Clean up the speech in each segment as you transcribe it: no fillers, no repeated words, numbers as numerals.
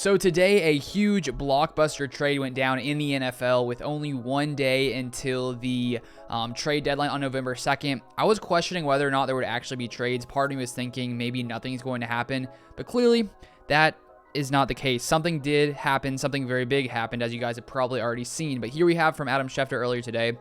So today, a huge blockbuster trade went down in the NFL with only 1 day until the trade deadline on November 2nd. I was questioning whether or not there would actually be trades. Part of me was thinking maybe nothing's going to happen, but clearly that is not the case. Something did happen. Something very big happened, as you guys have probably already seen. But here we have from Adam Schefter earlier today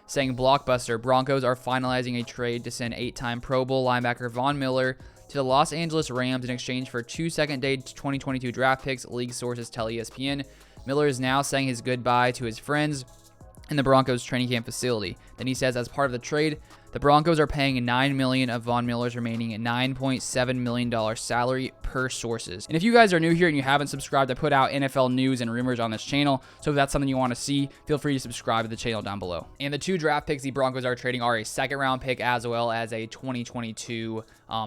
saying, blockbuster, Broncos are finalizing a trade to send 8-time Pro Bowl linebacker Von Miller to the Los Angeles Rams in exchange for 2 second-day 2022 draft picks, league sources tell ESPN. Miller is now saying his goodbye to his friends in the Broncos training camp facility. Then he says, as part of the trade, the Broncos are paying $9 million of Von Miller's remaining $9.7 million salary per sources. And if you guys are new here and you haven't subscribed, I put out NFL news and rumors on this channel. So if that's something you want to see, feel free to subscribe to the channel down below. And the 2 draft picks the Broncos are trading are a second-round pick as well as a 2022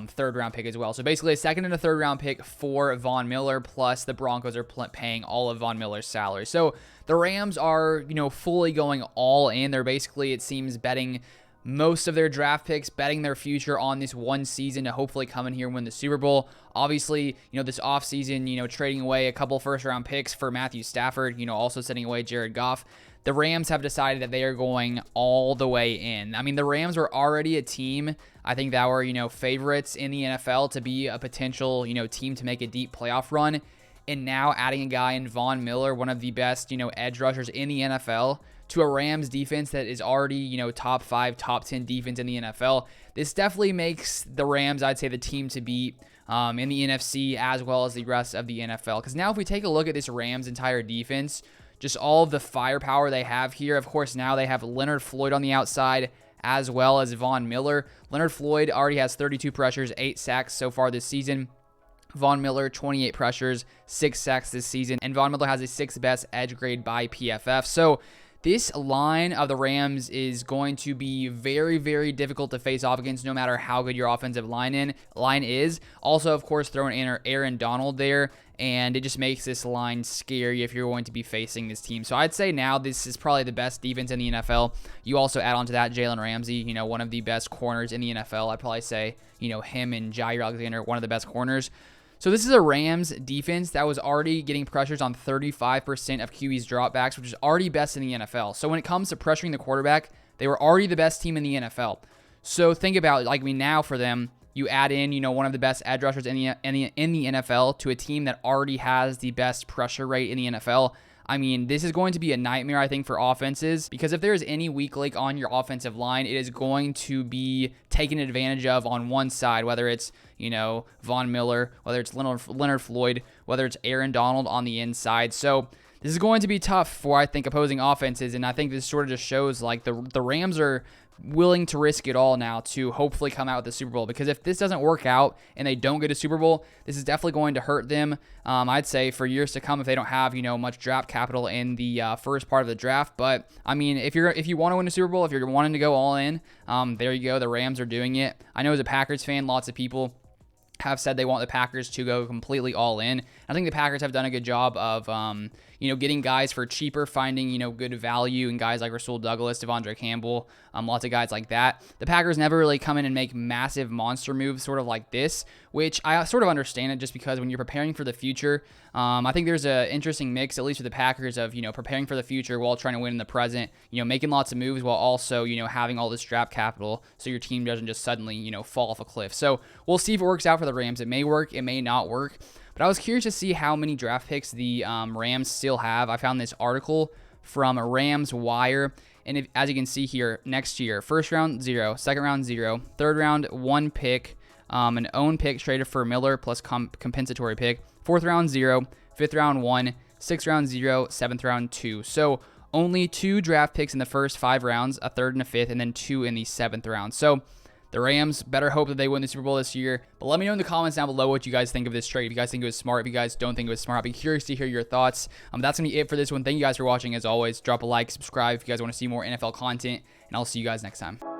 third-round pick as well. So basically a second and a third-round pick for Von Miller, plus the Broncos are paying all of Von Miller's salary. So the Rams are, fully going all in. They're basically, it seems, betting most of their draft picks, betting their future on this one season to hopefully come in here and win the Super Bowl. Obviously, this offseason, trading away a couple first-round picks for Matthew Stafford, also sending away Jared Goff. The Rams have decided that they are going all the way in. I mean, the Rams were already a team, I think, that were, favorites in the NFL to be a potential, team to make a deep playoff run. And now adding a guy in Von Miller, one of the best, edge rushers in the NFL, to a Rams defense that is already, top 5, top 10 defense in the NFL. This definitely makes the Rams, I'd say, the team to beat in the NFC as well as the rest of the NFL. Because now if we take a look at this Rams entire defense, just all of the firepower they have here, of course, now they have Leonard Floyd on the outside as well as Von Miller. Leonard Floyd already has 32 pressures, 8 sacks so far this season. Von Miller, 28 pressures, 6 sacks this season. And Von Miller has a 6th best edge grade by PFF. So this line of the Rams is going to be very, very difficult to face off against no matter how good your offensive line is. Also, of course, throwing in Aaron Donald there, and it just makes this line scary if you're going to be facing this team. So I'd say now this is probably the best defense in the NFL. You also add on to that Jalen Ramsey, one of the best corners in the NFL. I'd probably say, him and Jair Alexander, one of the best corners. So this is a Rams defense that was already getting pressures on 35% of QB's dropbacks, which is already best in the NFL. So when it comes to pressuring the quarterback, they were already the best team in the NFL. So think about, now for them, you add in, one of the best edge rushers in the NFL to a team that already has the best pressure rate in the NFL. I mean, this is going to be a nightmare, I think, for offenses, because if there is any weak link on your offensive line, it is going to be taken advantage of on one side, whether it's, Von Miller, whether it's Leonard Floyd, whether it's Aaron Donald on the inside. So this is going to be tough for, I think, opposing offenses, and I think this sort of just shows, the Rams are willing to risk it all now to hopefully come out with the Super Bowl, because if this doesn't work out and they don't get a Super Bowl, this is definitely going to hurt them, I'd say, for years to come if they don't have, much draft capital in the first part of the draft. But I mean, if you want to win a Super Bowl, if you're wanting to go all in, there you go. The Rams are doing it. I know as a Packers fan, lots of people have said they want the Packers to go completely all in. I think the Packers have done a good job of, getting guys for cheaper, finding, good value in guys like Rasul Douglas, Devondre Campbell, lots of guys like that. The Packers never really come in and make massive monster moves sort of like this, which I sort of understand it just because when you're preparing for the future, I think there's an interesting mix, at least for the Packers, of, preparing for the future while trying to win in the present, making lots of moves while also, having all this draft capital so your team doesn't just suddenly, fall off a cliff. So we'll see if it works out for the Rams. It may work, it may not work. But I was curious to see how many draft picks the Rams still have. I found this article from Rams Wire. And as you can see here, next year, first round, 0. Second round, 0. Third round, 1 pick. An own pick traded for Miller plus compensatory pick. Fourth round, 0. Fifth round, 1. Sixth round, 0. Seventh round, 2. So only 2 draft picks in the first 5 rounds, a third and a fifth, and then 2 in the 7th round. So the Rams better hope that they win the Super Bowl this year. But let me know in the comments down below what you guys think of this trade. If you guys think it was smart, if you guys don't think it was smart, I'd be curious to hear your thoughts. That's going to be it for this one. Thank you guys for watching. As always, drop a like, subscribe if you guys want to see more NFL content, and I'll see you guys next time.